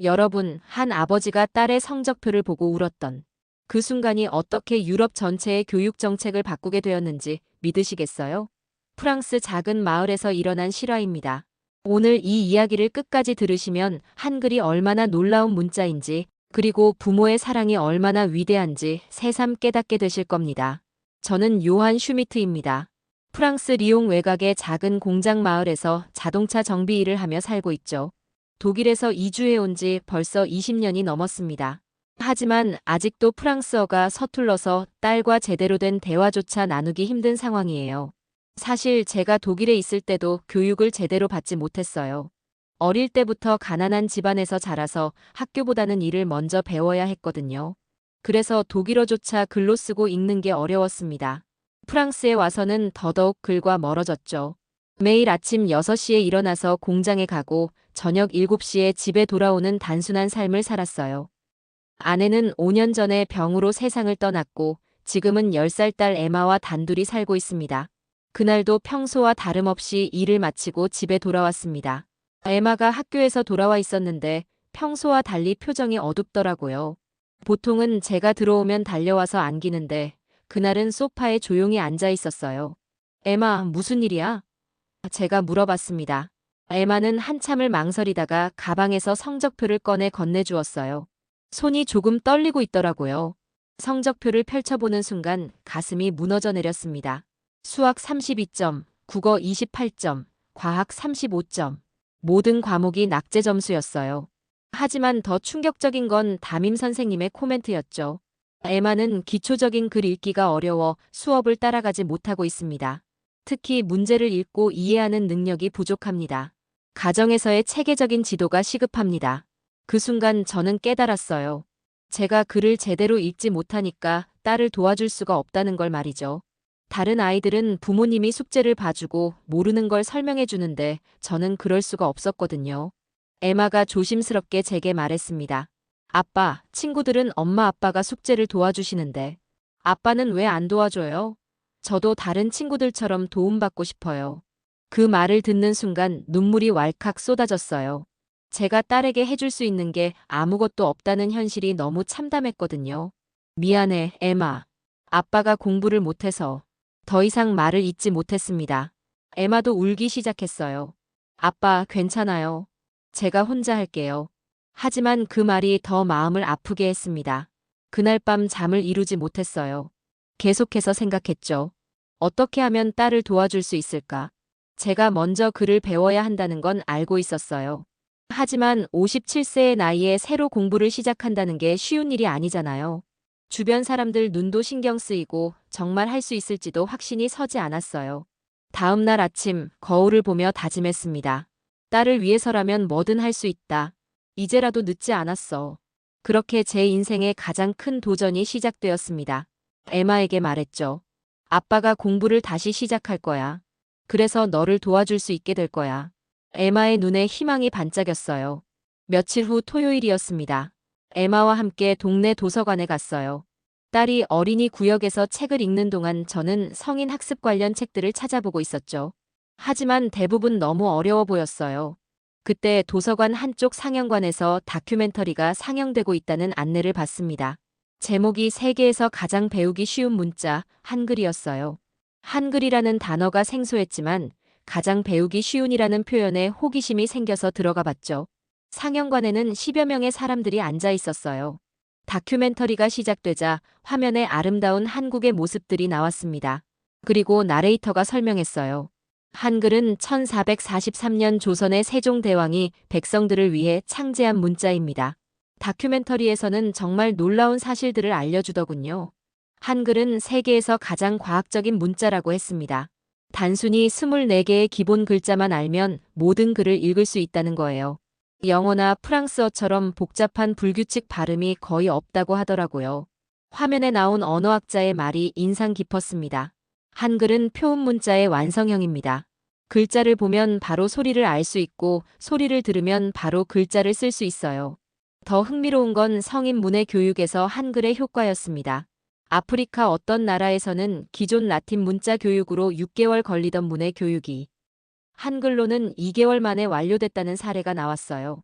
여러분, 한 아버지가 딸의 성적표를 보고 울었던 그 순간이 어떻게 유럽 전체의 교육 정책을 바꾸게 되었는지 믿으시겠어요? 프랑스 작은 마을에서 일어난 실화입니다. 오늘 이 이야기를 끝까지 들으시면 한글이 얼마나 놀라운 문자인지, 그리고 부모의 사랑이 얼마나 위대한지 새삼 깨닫게 되실 겁니다. 저는 요한 슈미트입니다. 프랑스 리옹 외곽의 작은 공장 마을에서 자동차 정비 일을 하며 살고 있죠. 독일에서 이주해 온 지 벌써 20년이 넘었습니다. 하지만 아직도 프랑스어가 서툴러서 딸과 제대로 된 대화조차 나누기 힘든 상황이에요. 사실 제가 독일에 있을 때도 교육을 제대로 받지 못했어요. 어릴 때부터 가난한 집안에서 자라서 학교보다는 일을 먼저 배워야 했거든요. 그래서 독일어조차 글로 쓰고 읽는 게 어려웠습니다. 프랑스에 와서는 더더욱 글과 멀어졌죠. 매일 아침 6시에 일어나서 공장에 가고 저녁 7시에 집에 돌아오는 단순한 삶을 살았어요. 아내는 5년 전에 병으로 세상을 떠났고 지금은 10살 딸 에마와 단둘이 살고 있습니다. 그날도 평소와 다름없이 일을 마치고 집에 돌아왔습니다. 에마가 학교에서 돌아와 있었는데 평소와 달리 표정이 어둡더라고요. 보통은 제가 들어오면 달려와서 안기는데 그날은 소파에 조용히 앉아 있었어요. 에마, 무슨 일이야? 제가 물어봤습니다. 에마는 한참을 망설이다가 가방에서 성적표를 꺼내 건네주었어요. 손이 조금 떨리고 있더라고요. 성적표를 펼쳐보는 순간 가슴이 무너져 내렸습니다. 수학 32점, 국어 28점, 과학 35점. 모든 과목이 낙제 점수였어요. 하지만 더 충격적인 건 담임 선생님의 코멘트였죠. 에마는 기초적인 글 읽기가 어려워 수업을 따라가지 못하고 있습니다. 특히 문제를 읽고 이해하는 능력이 부족합니다. 가정에서의 체계적인 지도가 시급합니다. 그 순간 저는 깨달았어요. 제가 글을 제대로 읽지 못하니까 딸을 도와줄 수가 없다는 걸 말이죠. 다른 아이들은 부모님이 숙제를 봐주고 모르는 걸 설명해 주는데 저는 그럴 수가 없었거든요. 에마가 조심스럽게 제게 말했습니다. 아빠, 친구들은 엄마 아빠가 숙제를 도와주시는데 아빠는 왜 안 도와줘요? 저도 다른 친구들처럼 도움받고 싶어요. 그 말을 듣는 순간 눈물이 왈칵 쏟아졌어요. 제가 딸에게 해줄 수 있는 게 아무것도 없다는 현실이 너무 참담했거든요. 미안해, 에마. 아빠가 공부를 못해서 더 이상 말을 잇지 못했습니다. 에마도 울기 시작했어요. 아빠, 괜찮아요. 제가 혼자 할게요. 하지만 그 말이 더 마음을 아프게 했습니다. 그날 밤 잠을 이루지 못했어요. 계속해서 생각했죠. 어떻게 하면 딸을 도와줄 수 있을까? 제가 먼저 글을 배워야 한다는 건 알고 있었어요. 하지만 57세의 나이에 새로 공부를 시작한다는 게 쉬운 일이 아니잖아요. 주변 사람들 눈도 신경 쓰이고 정말 할 수 있을지도 확신이 서지 않았어요. 다음 날 아침 거울을 보며 다짐했습니다. 딸을 위해서라면 뭐든 할 수 있다. 이제라도 늦지 않았어. 그렇게 제 인생의 가장 큰 도전이 시작되었습니다. 에마에게 말했죠. 아빠가 공부를 다시 시작할 거야. 그래서 너를 도와줄 수 있게 될 거야. 에마의 눈에 희망이 반짝였어요. 며칠 후 토요일이었습니다. 에마와 함께 동네 도서관에 갔어요. 딸이 어린이 구역에서 책을 읽는 동안 저는 성인 학습 관련 책들을 찾아보고 있었죠. 하지만 대부분 너무 어려워 보였어요. 그때 도서관 한쪽 상영관에서 다큐멘터리가 상영되고 있다는 안내를 받습니다. 제목이 세계에서 가장 배우기 쉬운 문자, 한글이었어요. 한글이라는 단어가 생소했지만 가장 배우기 쉬운이라는 표현에 호기심이 생겨서 들어가 봤죠. 상영관에는 10여 명의 사람들이 앉아 있었어요. 다큐멘터리가 시작되자 화면에 아름다운 한국의 모습들이 나왔습니다. 그리고 나레이터가 설명했어요. 한글은 1443년 조선의 세종대왕이 백성들을 위해 창제한 문자입니다. 다큐멘터리에서는 정말 놀라운 사실들을 알려주더군요. 한글은 세계에서 가장 과학적인 문자라고 했습니다. 단순히 24개의 기본 글자만 알면 모든 글을 읽을 수 있다는 거예요. 영어나 프랑스어처럼 복잡한 불규칙 발음이 거의 없다고 하더라고요. 화면에 나온 언어학자의 말이 인상 깊었습니다. 한글은 표음 문자의 완성형입니다. 글자를 보면 바로 소리를 알 수 있고 소리를 들으면 바로 글자를 쓸 수 있어요. 더 흥미로운 건 성인 문해 교육에서 한글의 효과였습니다. 아프리카 어떤 나라에서는 기존 라틴 문자 교육으로 6개월 걸리던 문해 교육이 한글로는 2개월 만에 완료됐다는 사례가 나왔어요.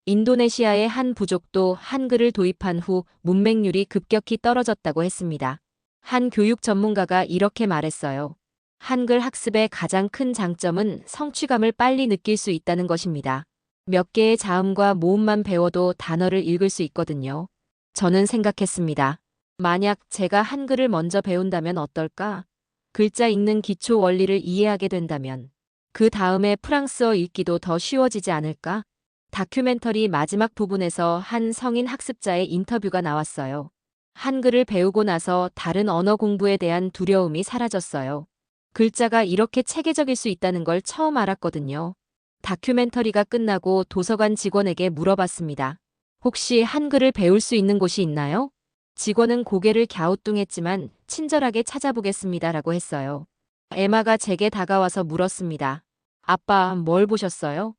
인도네시아의 한 부족도 한글을 도입한 후 문맹률이 급격히 떨어졌다고 했습니다. 한 교육 전문가가 이렇게 말했어요. 한글 학습의 가장 큰 장점은 성취감을 빨리 느낄 수 있다는 것입니다. 몇 개의 자음과 모음만 배워도 단어를 읽을 수 있거든요. 저는 생각했습니다. 만약 제가 한글을 먼저 배운다면 어떨까? 글자 읽는 기초 원리를 이해하게 된다면 그 다음에 프랑스어 읽기도 더 쉬워지지 않을까? 다큐멘터리 마지막 부분에서 한 성인 학습자의 인터뷰가 나왔어요. 한글을 배우고 나서 다른 언어 공부에 대한 두려움이 사라졌어요. 글자가 이렇게 체계적일 수 있다는 걸 처음 알았거든요. 다큐멘터리가 끝나고 도서관 직원에게 물어봤습니다. 혹시 한글을 배울 수 있는 곳이 있나요? 직원은 고개를 갸우뚱했지만 친절하게 찾아보겠습니다라고 했어요. 에마가 제게 다가와서 물었습니다. 아빠, 뭘 보셨어요?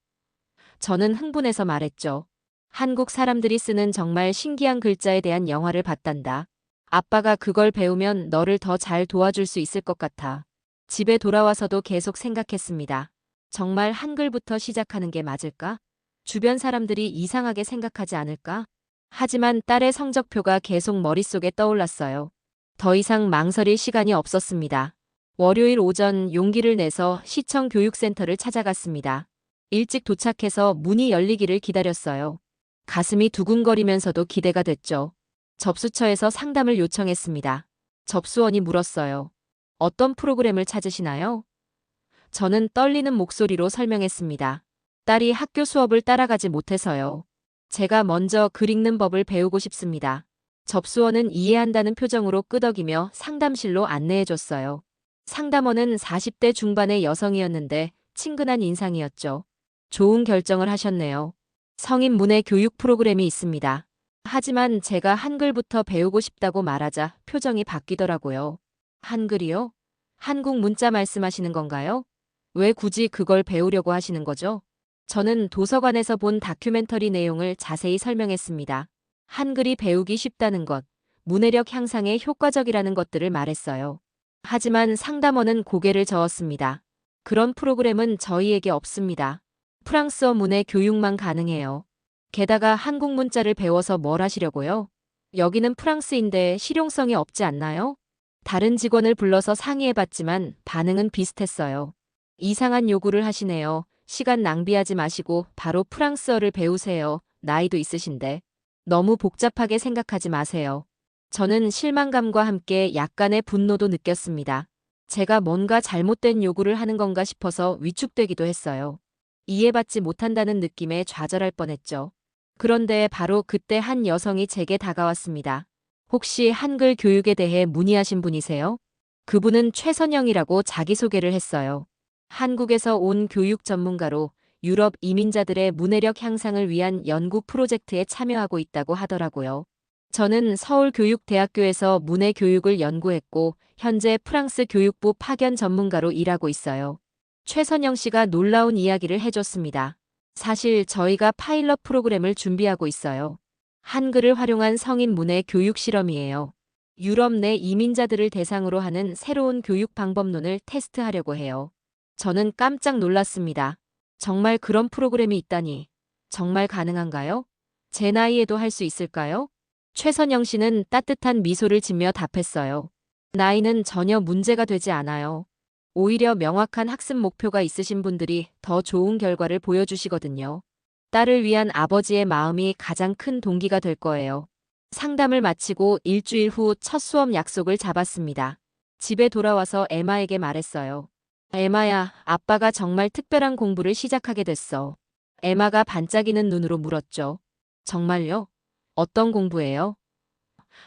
저는 흥분해서 말했죠. 한국 사람들이 쓰는 정말 신기한 글자에 대한 영화를 봤단다. 아빠가 그걸 배우면 너를 더 잘 도와줄 수 있을 것 같아. 집에 돌아와서도 계속 생각했습니다. 정말 한글부터 시작하는 게 맞을까? 주변 사람들이 이상하게 생각하지 않을까? 하지만 딸의 성적표가 계속 머릿속에 떠올랐어요. 더 이상 망설일 시간이 없었습니다. 월요일 오전 용기를 내서 시청 교육센터를 찾아갔습니다. 일찍 도착해서 문이 열리기를 기다렸어요. 가슴이 두근거리면서도 기대가 됐죠. 접수처에서 상담을 요청했습니다. 접수원이 물었어요. 어떤 프로그램을 찾으시나요? 저는 떨리는 목소리로 설명했습니다. 딸이 학교 수업을 따라가지 못해서요. 제가 먼저 글 읽는 법을 배우고 싶습니다. 접수원은 이해한다는 표정으로 끄덕이며 상담실로 안내해줬어요. 상담원은 40대 중반의 여성이었는데 친근한 인상이었죠. 좋은 결정을 하셨네요. 성인 문해 교육 프로그램이 있습니다. 하지만 제가 한글부터 배우고 싶다고 말하자 표정이 바뀌더라고요. 한글이요? 한국 문자 말씀하시는 건가요? 왜 굳이 그걸 배우려고 하시는 거죠? 저는 도서관에서 본 다큐멘터리 내용을 자세히 설명했습니다. 한글이 배우기 쉽다는 것, 문해력 향상에 효과적이라는 것들을 말했어요. 하지만 상담원은 고개를 저었습니다. 그런 프로그램은 저희에게 없습니다. 프랑스어 문해 교육만 가능해요. 게다가 한국 문자를 배워서 뭘 하시려고요? 여기는 프랑스인데 실용성이 없지 않나요? 다른 직원을 불러서 상의해봤지만 반응은 비슷했어요. 이상한 요구를 하시네요. 시간 낭비하지 마시고 바로 프랑스어를 배우세요. 나이도 있으신데. 너무 복잡하게 생각하지 마세요. 저는 실망감과 함께 약간의 분노도 느꼈습니다. 제가 뭔가 잘못된 요구를 하는 건가 싶어서 위축되기도 했어요. 이해받지 못한다는 느낌에 좌절할 뻔했죠. 그런데 바로 그때 한 여성이 제게 다가왔습니다. 혹시 한글 교육에 대해 문의하신 분이세요? 그분은 최선영이라고 자기소개를 했어요. 한국에서 온 교육 전문가로 유럽 이민자들의 문해력 향상을 위한 연구 프로젝트에 참여하고 있다고 하더라고요. 저는 서울교육대학교에서 문해 교육을 연구했고 현재 프랑스 교육부 파견 전문가로 일하고 있어요. 최선영 씨가 놀라운 이야기를 해줬습니다. 사실 저희가 파일럿 프로그램을 준비하고 있어요. 한글을 활용한 성인 문해 교육 실험이에요. 유럽 내 이민자들을 대상으로 하는 새로운 교육 방법론을 테스트하려고 해요. 저는 깜짝 놀랐습니다. 정말 그런 프로그램이 있다니. 정말 가능한가요? 제 나이에도 할 수 있을까요? 최선영 씨는 따뜻한 미소를 짓며 답했어요. 나이는 전혀 문제가 되지 않아요. 오히려 명확한 학습 목표가 있으신 분들이 더 좋은 결과를 보여주시거든요. 딸을 위한 아버지의 마음이 가장 큰 동기가 될 거예요. 상담을 마치고 일주일 후 첫 수업 약속을 잡았습니다. 집에 돌아와서 에마에게 말했어요. 에마야, 아빠가 정말 특별한 공부를 시작하게 됐어. 에마가 반짝이는 눈으로 물었죠. 정말요? 어떤 공부예요?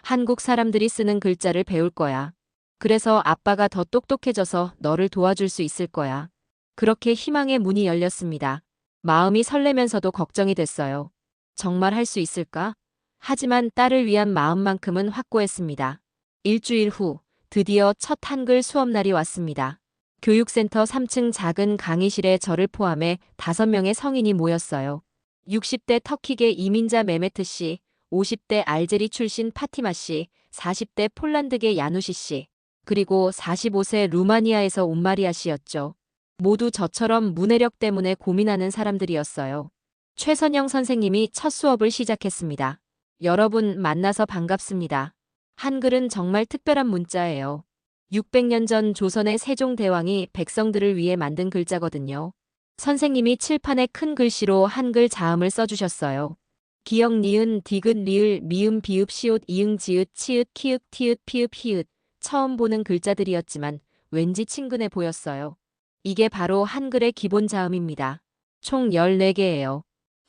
한국 사람들이 쓰는 글자를 배울 거야. 그래서 아빠가 더 똑똑해져서 너를 도와줄 수 있을 거야. 그렇게 희망의 문이 열렸습니다. 마음이 설레면서도 걱정이 됐어요. 정말 할 수 있을까? 하지만 딸을 위한 마음만큼은 확고했습니다. 일주일 후 드디어 첫 한글 수업날이 왔습니다. 교육센터 3층 작은 강의실에 저를 포함해 5명의 성인이 모였어요. 60대 터키계 이민자 메메트 씨, 50대 알제리 출신 파티마 씨, 40대 폴란드계 야누시 씨, 그리고 45세 루마니아에서 온 마리아 씨였죠. 모두 저처럼 문해력 때문에 고민하는 사람들이었어요. 최선영 선생님이 첫 수업을 시작했습니다. 여러분 만나서 반갑습니다. 한글은 정말 특별한 문자예요. 600년 전 조선의 세종대왕이 백성들을 위해 만든 글자거든요. 선생님이 칠판에 큰 글씨로 한글 자음을 써주셨어요. 기역, 니은, 디귿, 리을, 미음, 비읍, 시옷, 이응, 지읒, 치읓, 키읔, 티읕, 피읍, 히읗. 처음 보는 글자들이었지만 왠지 친근해 보였어요. 이게 바로 한글의 기본 자음입니다. 총 14개예요.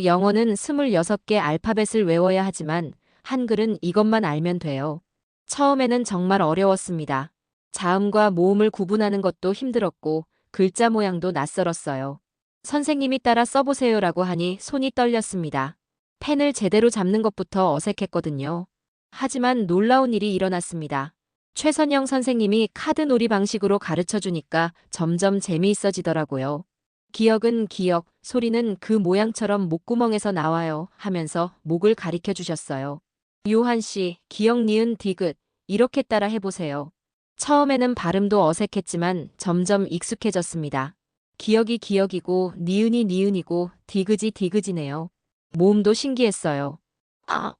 영어는 26개 알파벳을 외워야 하지만 한글은 이것만 알면 돼요. 처음에는 정말 어려웠습니다. 자음과 모음을 구분하는 것도 힘들었고 글자 모양도 낯설었어요. 선생님이 따라 써보세요라고 하니 손이 떨렸습니다. 펜을 제대로 잡는 것부터 어색했거든요. 하지만 놀라운 일이 일어났습니다. 최선영 선생님이 카드놀이 방식으로 가르쳐 주니까 점점 재미있어지더라고요. 기역은 기역, 소리는 그 모양처럼 목구멍에서 나와요 하면서 목을 가리켜 주셨어요. 요한 씨, 기역, 니은, 디귿 이렇게 따라 해보세요. 처음에는 발음도 어색했지만 점점 익숙해졌습니다. 기역이 기역이고 니은이 니은이고 디귿이 디귿이네요. 모음도 신기했어요.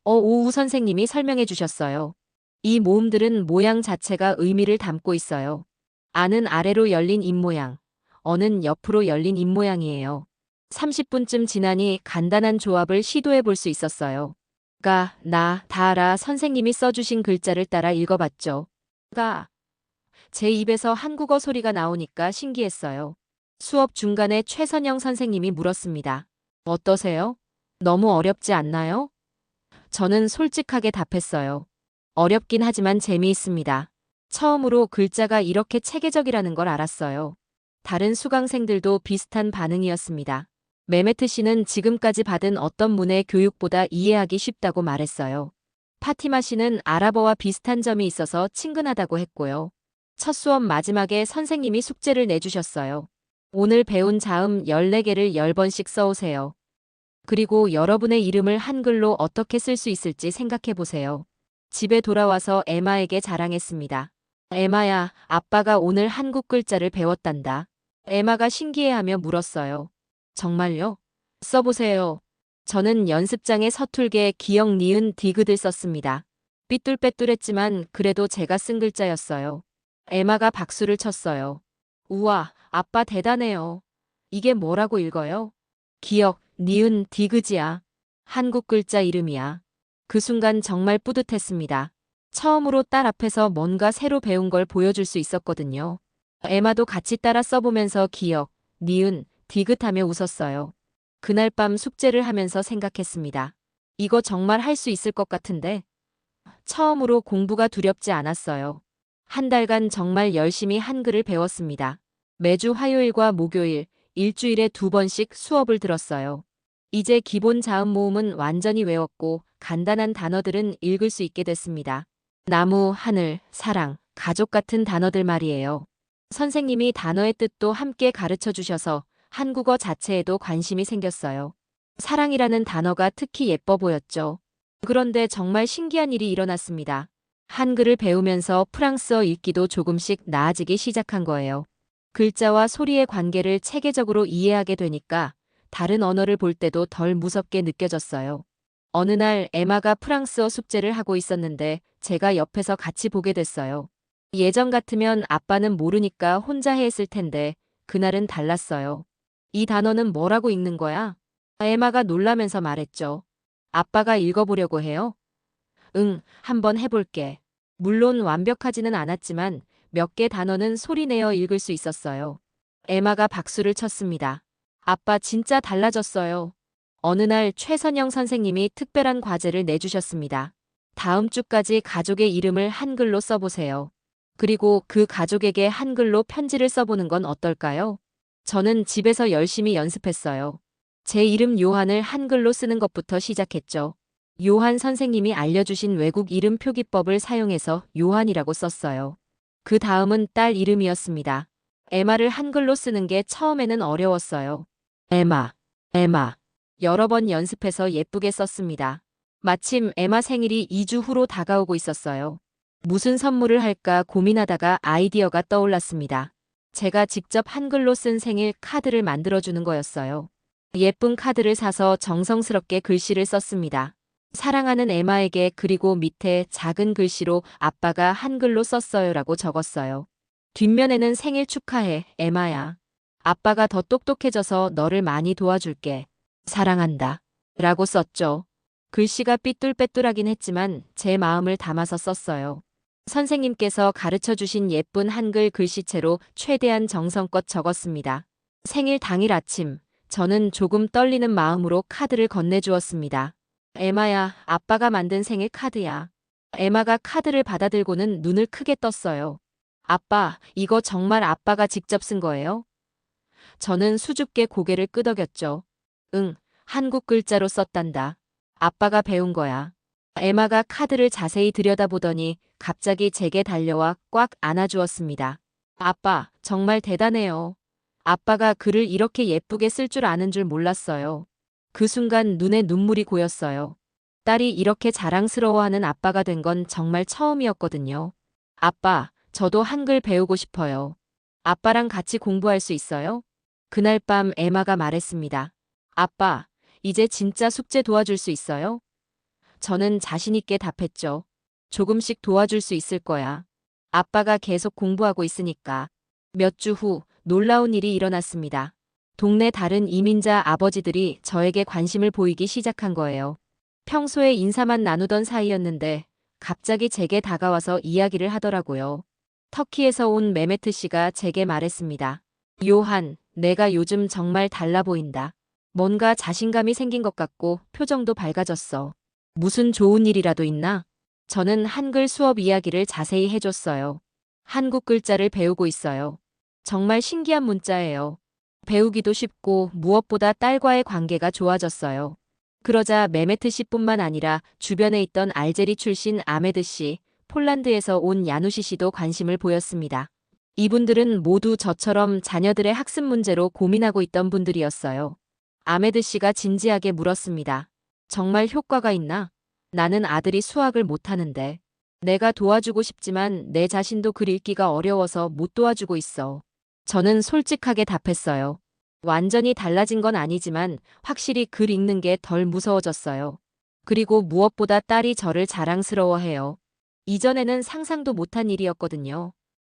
오우 선생님이 설명해 주셨어요. 이 모음들은 모양 자체가 의미를 담고 있어요. 아는 아래로 열린 입모양, 어는 옆으로 열린 입모양이에요. 30분쯤 지나니 간단한 조합을 시도해 볼 수 있었어요. 가, 나, 다라 선생님이 써주신 글자를 따라 읽어봤죠. 가. 제 입에서 한국어 소리가 나오니까 신기했어요. 수업 중간에 최선영 선생님이 물었습니다. 어떠세요? 너무 어렵지 않나요? 저는 솔직하게 답했어요. 어렵긴 하지만 재미있습니다. 처음으로 글자가 이렇게 체계적이라는 걸 알았어요. 다른 수강생들도 비슷한 반응이었습니다. 메메트 씨는 지금까지 받은 어떤 문의 교육보다 이해하기 쉽다고 말했어요. 파티마 씨는 아랍어와 비슷한 점이 있어서 친근하다고 했고요. 첫 수업 마지막에 선생님이 숙제를 내주셨어요. 오늘 배운 자음 14개를 10번씩 써오세요. 그리고 여러분의 이름을 한글로 어떻게 쓸 수 있을지 생각해 보세요. 집에 돌아와서 에마에게 자랑했습니다. 에마야, 아빠가 오늘 한국 글자를 배웠단다. 에마가 신기해하며 물었어요. 정말요? 써보세요. 저는 연습장에 서툴게 기역, 니은, 디귿을 썼습니다. 삐뚤빼뚤했지만 그래도 제가 쓴 글자였어요. 에마가 박수를 쳤어요. 우와, 아빠 대단해요. 이게 뭐라고 읽어요? 기역, 니은, 디귿이야. 한국 글자 이름이야. 그 순간 정말 뿌듯했습니다. 처음으로 딸 앞에서 뭔가 새로 배운 걸 보여줄 수 있었거든요. 에마도 같이 따라 써보면서 기역, 니은, 디귿하며 웃었어요. 그날 밤 숙제를 하면서 생각했습니다. 이거 정말 할 수 있을 것 같은데. 처음으로 공부가 두렵지 않았어요. 한 달간 정말 열심히 한글을 배웠습니다. 매주 화요일과 목요일, 일주일에 2번씩 수업을 들었어요. 이제 기본 자음 모음은 완전히 외웠고 간단한 단어들은 읽을 수 있게 됐습니다. 나무, 하늘, 사랑, 가족 같은 단어들 말이에요. 선생님이 단어의 뜻도 함께 가르쳐 주셔서 한국어 자체에도 관심이 생겼어요. 사랑이라는 단어가 특히 예뻐 보였죠. 그런데 정말 신기한 일이 일어났습니다. 한글을 배우면서 프랑스어 읽기도 조금씩 나아지기 시작한 거예요. 글자와 소리의 관계를 체계적으로 이해하게 되니까 다른 언어를 볼 때도 덜 무섭게 느껴졌어요. 어느 날 에마가 프랑스어 숙제를 하고 있었는데 제가 옆에서 같이 보게 됐어요. 예전 같으면 아빠는 모르니까 혼자 했을 텐데 그날은 달랐어요. 이 단어는 뭐라고 읽는 거야? 에마가 놀라면서 말했죠. 아빠가 읽어보려고 해요? 응, 한번 해볼게. 물론 완벽하지는 않았지만 몇 개 단어는 소리내어 읽을 수 있었어요. 에마가 박수를 쳤습니다. 아빠 진짜 달라졌어요. 어느 날 최선영 선생님이 특별한 과제를 내주셨습니다. 다음 주까지 가족의 이름을 한글로 써보세요. 그리고 그 가족에게 한글로 편지를 써보는 건 어떨까요? 저는 집에서 열심히 연습했어요. 제 이름 요한을 한글로 쓰는 것부터 시작했죠. 요한 선생님이 알려주신 외국 이름 표기법을 사용해서 요한이라고 썼어요. 그 다음은 딸 이름이었습니다. 에마를 한글로 쓰는 게 처음에는 어려웠어요. 에마, 에마. 여러 번 연습해서 예쁘게 썼습니다. 마침 에마 생일이 2주 후로 다가오고 있었어요. 무슨 선물을 할까 고민하다가 아이디어가 떠올랐습니다. 제가 직접 한글로 쓴 생일 카드를 만들어주는 거였어요. 예쁜 카드를 사서 정성스럽게 글씨를 썼습니다. 사랑하는 에마에게. 그리고 밑에 작은 글씨로 아빠가 한글로 썼어요라고 적었어요. 뒷면에는 생일 축하해, 에마야. 아빠가 더 똑똑해져서 너를 많이 도와줄게. 사랑한다. 라고 썼죠. 글씨가 삐뚤빼뚤하긴 했지만 제 마음을 담아서 썼어요. 선생님께서 가르쳐 주신 예쁜 한글 글씨체로 최대한 정성껏 적었습니다. 생일 당일 아침, 저는 조금 떨리는 마음으로 카드를 건네주었습니다. 에마야, 아빠가 만든 생일 카드야. 에마가 카드를 받아들고는 눈을 크게 떴어요. 아빠, 이거 정말 아빠가 직접 쓴 거예요? 저는 수줍게 고개를 끄덕였죠. 응, 한국 글자로 썼단다. 아빠가 배운 거야. 에마가 카드를 자세히 들여다보더니 갑자기 제게 달려와 꽉 안아주었습니다. 아빠, 정말 대단해요. 아빠가 글을 이렇게 예쁘게 쓸 줄 아는 줄 몰랐어요. 그 순간 눈에 눈물이 고였어요. 딸이 이렇게 자랑스러워하는 아빠가 된 건 정말 처음이었거든요. 아빠, 저도 한글 배우고 싶어요. 아빠랑 같이 공부할 수 있어요? 그날 밤 에마가 말했습니다. 아빠, 이제 진짜 숙제 도와줄 수 있어요? 저는 자신있게 답했죠. 조금씩 도와줄 수 있을 거야. 아빠가 계속 공부하고 있으니까. 몇 주 후 놀라운 일이 일어났습니다. 동네 다른 이민자 아버지들이 저에게 관심을 보이기 시작한 거예요. 평소에 인사만 나누던 사이였는데 갑자기 제게 다가와서 이야기를 하더라고요. 터키에서 온 메메트 씨가 제게 말했습니다. 요한, 내가 요즘 정말 달라 보인다. 뭔가 자신감이 생긴 것 같고 표정도 밝아졌어. 무슨 좋은 일이라도 있나? 저는 한글 수업 이야기를 자세히 해줬어요. 한국 글자를 배우고 있어요. 정말 신기한 문자예요. 배우기도 쉽고 무엇보다 딸과의 관계가 좋아졌어요. 그러자 메메트 씨뿐만 아니라 주변에 있던 알제리 출신 아메드 씨, 폴란드에서 온 야누시 씨도 관심을 보였습니다. 이분들은 모두 저처럼 자녀들의 학습 문제로 고민하고 있던 분들이었어요. 아메드 씨가 진지하게 물었습니다. 정말 효과가 있나? 나는 아들이 수학을 못하는데. 내가 도와주고 싶지만 내 자신도 글 읽기가 어려워서 못 도와주고 있어. 저는 솔직하게 답했어요. 완전히 달라진 건 아니지만 확실히 글 읽는 게 덜 무서워졌어요. 그리고 무엇보다 딸이 저를 자랑스러워해요. 이전에는 상상도 못한 일이었거든요.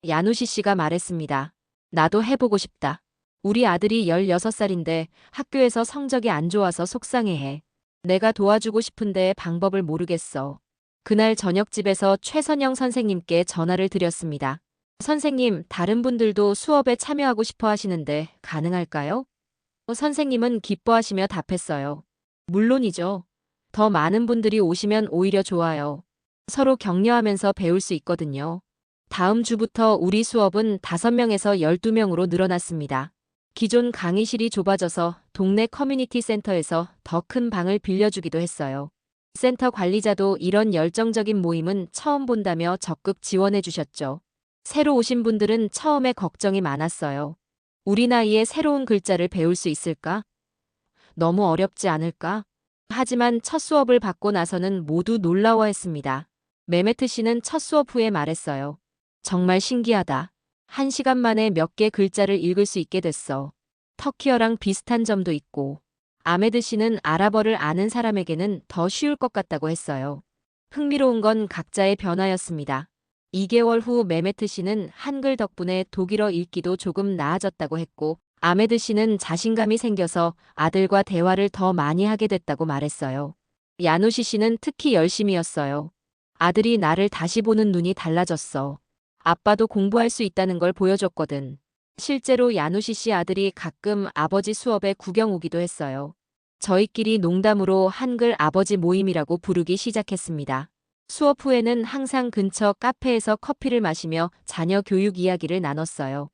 야누시 씨가 말했습니다. 나도 해보고 싶다. 우리 아들이 16살인데 학교에서 성적이 안 좋아서 속상해해. 내가 도와주고 싶은데 방법을 모르겠어. 그날 저녁집에서 최선영 선생님께 전화를 드렸습니다. 선생님, 다른 분들도 수업에 참여하고 싶어 하시는데 가능할까요? 선생님은 기뻐하시며 답했어요. 물론이죠. 더 많은 분들이 오시면 오히려 좋아요. 서로 격려하면서 배울 수 있거든요. 다음 주부터 우리 수업은 5명에서 12명으로 늘어났습니다. 기존 강의실이 좁아져서 동네 커뮤니티 센터에서 더 큰 방을 빌려주기도 했어요. 센터 관리자도 이런 열정적인 모임은 처음 본다며 적극 지원해 주셨죠. 새로 오신 분들은 처음에 걱정이 많았어요. 우리 나이에 새로운 글자를 배울 수 있을까? 너무 어렵지 않을까? 하지만 첫 수업을 받고 나서는 모두 놀라워했습니다. 메메트 씨는 첫 수업 후에 말했어요. 정말 신기하다. 1시간 만에 몇 개 글자를 읽을 수 있게 됐어. 터키어랑 비슷한 점도 있고. 아메드 씨는 아랍어를 아는 사람에게는 더 쉬울 것 같다고 했어요. 흥미로운 건 각자의 변화였습니다. 2개월 후 메메트 씨는 한글 덕분에 독일어 읽기도 조금 나아졌다고 했고, 아메드 씨는 자신감이 생겨서 아들과 대화를 더 많이 하게 됐다고 말했어요. 야누시 씨는 특히 열심이었어요. 아들이 나를 다시 보는 눈이 달라졌어. 아빠도 공부할 수 있다는 걸 보여줬거든. 실제로 야누시 씨 아들이 가끔 아버지 수업에 구경 오기도 했어요. 저희끼리 농담으로 한글 아버지 모임이라고 부르기 시작했습니다. 수업 후에는 항상 근처 카페에서 커피를 마시며 자녀 교육 이야기를 나눴어요.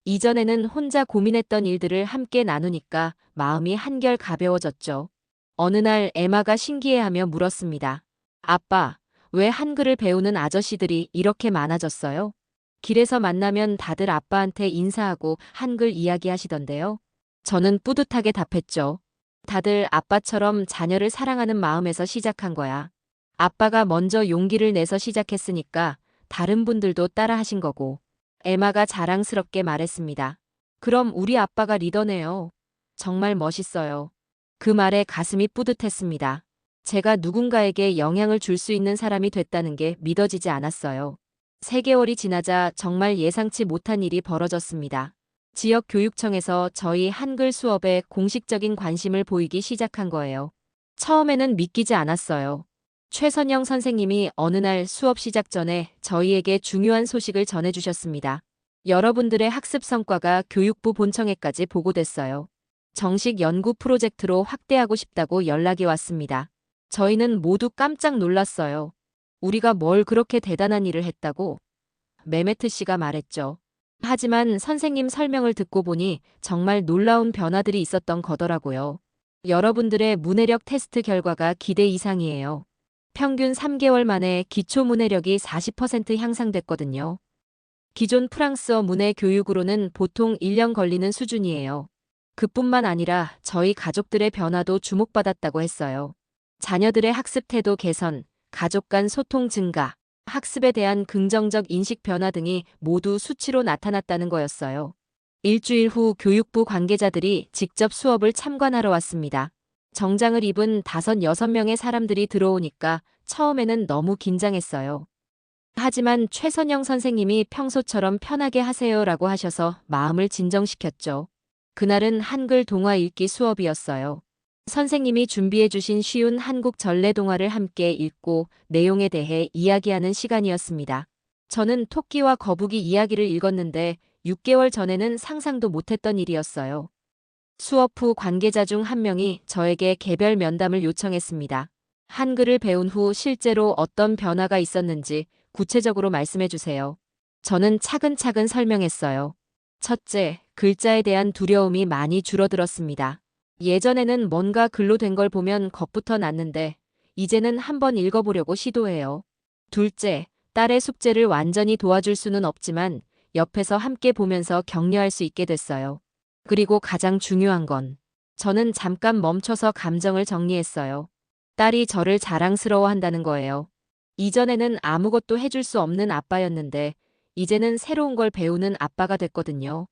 이전에는 혼자 고민했던 일들을 함께 나누니까 마음이 한결 가벼워졌죠. 어느 날 에마가 신기해하며 물었습니다. 아빠, 왜 한글을 배우는 아저씨들이 이렇게 많아졌어요? 길에서 만나면 다들 아빠한테 인사하고 한글 이야기하시던데요. 저는 뿌듯하게 답했죠. 다들 아빠처럼 자녀를 사랑하는 마음에서 시작한 거야. 아빠가 먼저 용기를 내서 시작했으니까 다른 분들도 따라 하신 거고. 에마가 자랑스럽게 말했습니다. 그럼 우리 아빠가 리더네요. 정말 멋있어요. 그 말에 가슴이 뿌듯했습니다. 제가 누군가에게 영향을 줄 수 있는 사람이 됐다는 게 믿어지지 않았어요. 3개월이 지나자 정말 예상치 못한 일이 벌어졌습니다. 지역 교육청에서 저희 한글 수업에 공식적인 관심을 보이기 시작한 거예요. 처음에는 믿기지 않았어요. 최선영 선생님이 어느 날 수업 시작 전에 저희에게 중요한 소식을 전해주셨습니다. 여러분들의 학습 성과가 교육부 본청에까지 보고됐어요. 정식 연구 프로젝트로 확대하고 싶다고 연락이 왔습니다. 저희는 모두 깜짝 놀랐어요. 우리가 뭘 그렇게 대단한 일을 했다고? 메메트 씨가 말했죠. 하지만 선생님 설명을 듣고 보니 정말 놀라운 변화들이 있었던 거더라고요. 여러분들의 문해력 테스트 결과가 기대 이상이에요. 평균 3개월 만에 기초 문해력이 40% 향상됐거든요. 기존 프랑스어 문해 교육으로는 보통 1년 걸리는 수준이에요. 그뿐만 아니라 저희 가족들의 변화도 주목받았다고 했어요. 자녀들의 학습 태도 개선, 가족 간 소통 증가, 학습에 대한 긍정적 인식 변화 등이 모두 수치로 나타났다는 거였어요. 일주일 후 교육부 관계자들이 직접 수업을 참관하러 왔습니다. 정장을 입은 5, 6명의 사람들이 들어오니까 처음에는 너무 긴장했어요. 하지만 최선영 선생님이 평소처럼 편하게 하세요라고 하셔서 마음을 진정시켰죠. 그날은 한글 동화 읽기 수업이었어요. 선생님이 준비해 주신 쉬운 한국 전래 동화를 함께 읽고 내용에 대해 이야기하는 시간이었습니다. 저는 토끼와 거북이 이야기를 읽었는데 6개월 전에는 상상도 못했던 일이었어요. 수업 후 관계자 중 한 명이 저에게 개별 면담을 요청했습니다. 한글을 배운 후 실제로 어떤 변화가 있었는지 구체적으로 말씀해 주세요. 저는 차근차근 설명했어요. 첫째, 글자에 대한 두려움이 많이 줄어들었습니다. 예전에는 뭔가 글로 된 걸 보면 겁부터 났는데 이제는 한번 읽어보려고 시도해요. 둘째, 딸의 숙제를 완전히 도와줄 수는 없지만 옆에서 함께 보면서 격려할 수 있게 됐어요. 그리고 가장 중요한 건 저는 잠깐 멈춰서 감정을 정리했어요. 딸이 저를 자랑스러워한다는 거예요. 이전에는 아무것도 해줄 수 없는 아빠였는데 이제는 새로운 걸 배우는 아빠가 됐거든요.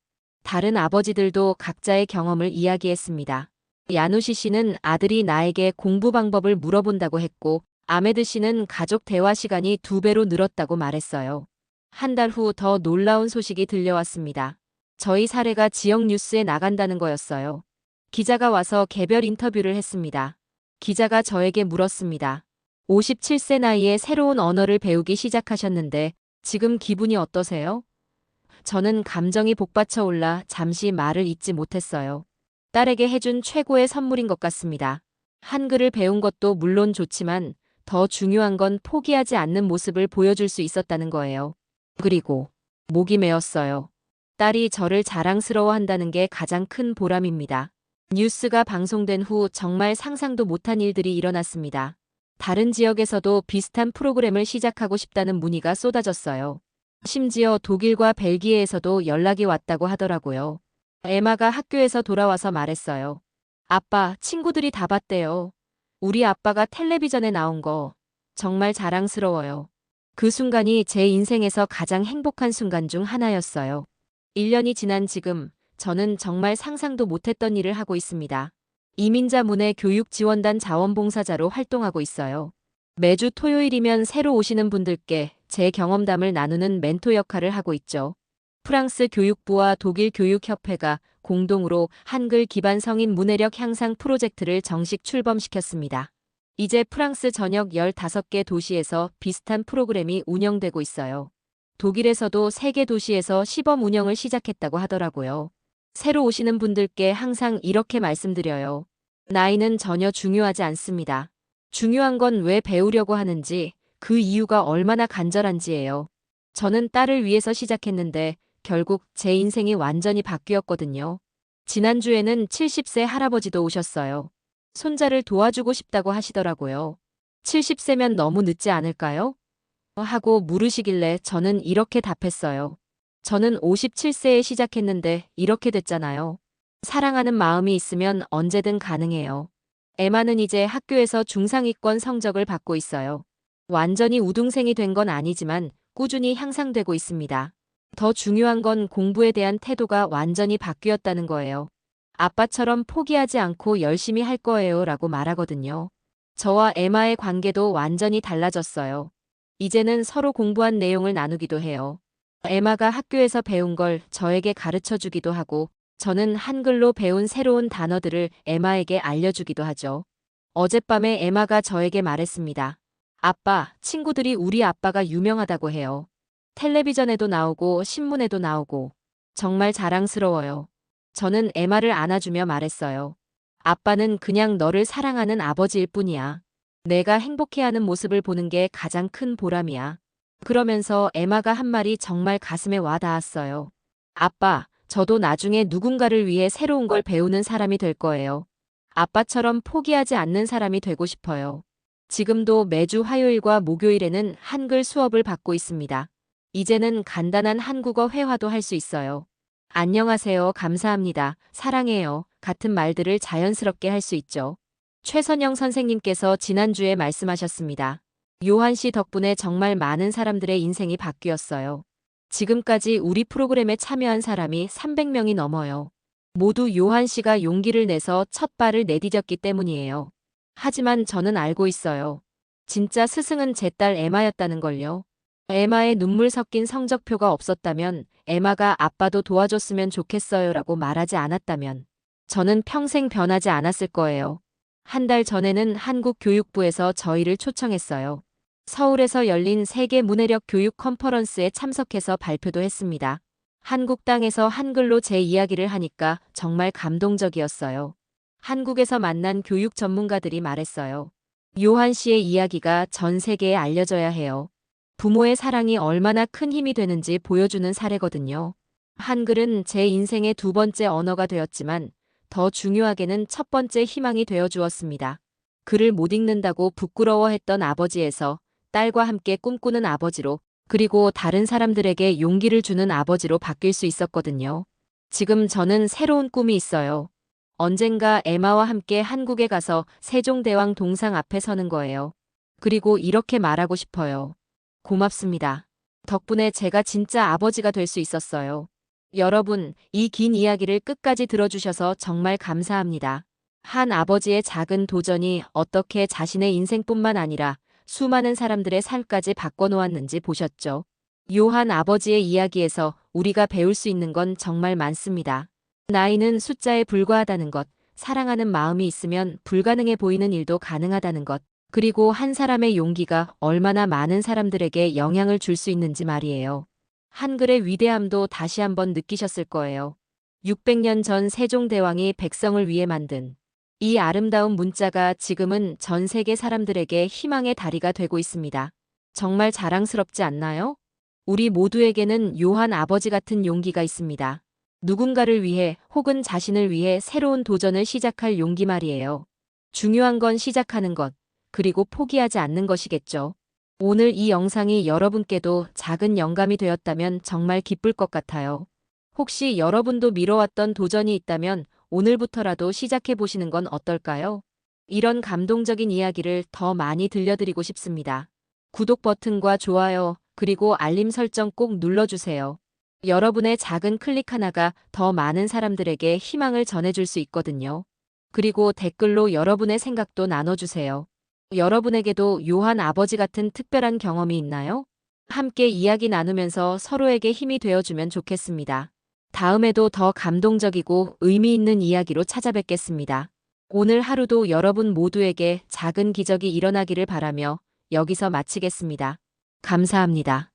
다른 아버지들도 각자의 경험을 이야기했습니다. 야누시 씨는 아들이 나에게 공부 방법을 물어본다고 했고 아메드 씨는 가족 대화 시간이 2배로 늘었다고 말했어요. 한 달 후 더 놀라운 소식이 들려왔습니다. 저희 사례가 지역 뉴스에 나간다는 거였어요. 기자가 와서 개별 인터뷰를 했습니다. 기자가 저에게 물었습니다. 57세 나이에 새로운 언어를 배우기 시작하셨는데 지금 기분이 어떠세요? 저는 감정이 복받쳐 올라 잠시 말을 잇지 못했어요. 딸에게 해준 최고의 선물인 것 같습니다. 한글을 배운 것도 물론 좋지만 더 중요한 건 포기하지 않는 모습을 보여줄 수 있었다는 거예요. 그리고 목이 메었어요. 딸이 저를 자랑스러워한다는 게 가장 큰 보람입니다. 뉴스가 방송된 후 정말 상상도 못한 일들이 일어났습니다. 다른 지역에서도 비슷한 프로그램을 시작하고 싶다는 문의가 쏟아졌어요. 심지어 독일과 벨기에에서도 연락이 왔다고 하더라고요. 에마가 학교에서 돌아와서 말했어요. 아빠, 친구들이 다 봤대요. 우리 아빠가 텔레비전에 나온 거 정말 자랑스러워요. 그 순간이 제 인생에서 가장 행복한 순간 중 하나였어요. 1년이 지난 지금 저는 정말 상상도 못했던 일을 하고 있습니다. 이민자 문해 교육 지원단 자원봉사자로 활동하고 있어요. 매주 토요일이면 새로 오시는 분들께 제 경험담을 나누는 멘토 역할을 하고 있죠. 프랑스 교육부와 독일 교육협회가 공동으로 한글 기반 성인 문해력 향상 프로젝트를 정식 출범시켰습니다. 이제 프랑스 전역 15개 도시에서 비슷한 프로그램이 운영되고 있어요. 독일에서도 3개 도시에서 시범 운영을 시작했다고 하더라고요. 새로 오시는 분들께 항상 이렇게 말씀드려요. 나이는 전혀 중요하지 않습니다. 중요한 건 왜 배우려고 하는지, 그 이유가 얼마나 간절한지예요. 저는 딸을 위해서 시작했는데 결국 제 인생이 완전히 바뀌었거든요. 지난주에는 70세 할아버지도 오셨어요. 손자를 도와주고 싶다고 하시더라고요. 70세면 너무 늦지 않을까요? 하고 물으시길래 저는 이렇게 답했어요. 저는 57세에 시작했는데 이렇게 됐잖아요. 사랑하는 마음이 있으면 언제든 가능해요. 에마는 이제 학교에서 중상위권 성적을 받고 있어요. 완전히 우등생이 된 건 아니지만 꾸준히 향상되고 있습니다. 더 중요한 건 공부에 대한 태도가 완전히 바뀌었다는 거예요. 아빠처럼 포기하지 않고 열심히 할 거예요 라고 말하거든요. 저와 에마의 관계도 완전히 달라졌어요. 이제는 서로 공부한 내용을 나누기도 해요. 에마가 학교에서 배운 걸 저에게 가르쳐 주기도 하고, 저는 한글로 배운 새로운 단어들을 에마에게 알려주기도 하죠. 어젯밤에 에마가 저에게 말했습니다. 아빠, 친구들이 우리 아빠가 유명하다고 해요. 텔레비전에도 나오고 신문에도 나오고 정말 자랑스러워요. 저는 에마를 안아주며 말했어요. 아빠는 그냥 너를 사랑하는 아버지일 뿐이야. 내가 행복해하는 모습을 보는 게 가장 큰 보람이야. 그러면서 에마가 한 말이 정말 가슴에 와 닿았어요. 아빠, 저도 나중에 누군가를 위해 새로운 걸 배우는 사람이 될 거예요. 아빠처럼 포기하지 않는 사람이 되고 싶어요. 지금도 매주 화요일과 목요일에는 한글 수업을 받고 있습니다. 이제는 간단한 한국어 회화도 할 수 있어요. 안녕하세요. 감사합니다. 사랑해요. 같은 말들을 자연스럽게 할 수 있죠. 최선영 선생님께서 지난주에 말씀하셨습니다. 요한 씨 덕분에 정말 많은 사람들의 인생이 바뀌었어요. 지금까지 우리 프로그램에 참여한 사람이 300명이 넘어요. 모두 요한 씨가 용기를 내서 첫 발을 내디뎠기 때문이에요. 하지만 저는 알고 있어요. 진짜 스승은 제 딸 에마였다는 걸요. 에마의 눈물 섞인 성적표가 없었다면, 에마가 아빠도 도와줬으면 좋겠어요 라고 말하지 않았다면, 저는 평생 변하지 않았을 거예요. 한 달 전에는 한국교육부에서 저희를 초청했어요. 서울에서 열린 세계 문해력 교육 컨퍼런스에 참석해서 발표도 했습니다. 한국 땅에서 한글로 제 이야기를 하니까 정말 감동적이었어요. 한국에서 만난 교육 전문가들이 말했어요. 요한 씨의 이야기가 전 세계에 알려져야 해요. 부모의 사랑이 얼마나 큰 힘이 되는지 보여주는 사례거든요. 한글은 제 인생의 두 번째 언어가 되었지만 더 중요하게는 첫 번째 희망이 되어 주었습니다. 글을 못 읽는다고 부끄러워했던 아버지에서 딸과 함께 꿈꾸는 아버지로, 그리고 다른 사람들에게 용기를 주는 아버지로 바뀔 수 있었거든요. 지금 저는 새로운 꿈이 있어요. 언젠가 에마와 함께 한국에 가서 세종대왕 동상 앞에 서는 거예요. 그리고 이렇게 말하고 싶어요. 고맙습니다. 덕분에 제가 진짜 아버지가 될 수 있었어요. 여러분, 이 긴 이야기를 끝까지 들어주셔서 정말 감사합니다. 한 아버지의 작은 도전이 어떻게 자신의 인생뿐만 아니라 수많은 사람들의 삶까지 바꿔놓았는지 보셨죠? 요한 아버지의 이야기에서 우리가 배울 수 있는 건 정말 많습니다. 나이는 숫자에 불과하다는 것, 사랑하는 마음이 있으면 불가능해 보이는 일도 가능하다는 것, 그리고 한 사람의 용기가 얼마나 많은 사람들에게 영향을 줄 수 있는지 말이에요. 한글의 위대함도 다시 한번 느끼셨을 거예요. 600년 전 세종대왕이 백성을 위해 만든 이 아름다운 문자가 지금은 전 세계 사람들에게 희망의 다리가 되고 있습니다. 정말 자랑스럽지 않나요? 우리 모두에게는 요한 아버지 같은 용기가 있습니다. 누군가를 위해 혹은 자신을 위해 새로운 도전을 시작할 용기 말이에요. 중요한 건 시작하는 것, 그리고 포기하지 않는 것이겠죠. 오늘 이 영상이 여러분께도 작은 영감이 되었다면 정말 기쁠 것 같아요. 혹시 여러분도 미뤄왔던 도전이 있다면 오늘부터라도 시작해보시는 건 어떨까요? 이런 감동적인 이야기를 더 많이 들려드리고 싶습니다. 구독 버튼과 좋아요, 그리고 알림 설정 꼭 눌러주세요. 여러분의 작은 클릭 하나가 더 많은 사람들에게 희망을 전해줄 수 있거든요. 그리고 댓글로 여러분의 생각도 나눠주세요. 여러분에게도 요한 아버지 같은 특별한 경험이 있나요? 함께 이야기 나누면서 서로에게 힘이 되어주면 좋겠습니다. 다음에도 더 감동적이고 의미 있는 이야기로 찾아뵙겠습니다. 오늘 하루도 여러분 모두에게 작은 기적이 일어나기를 바라며 여기서 마치겠습니다. 감사합니다.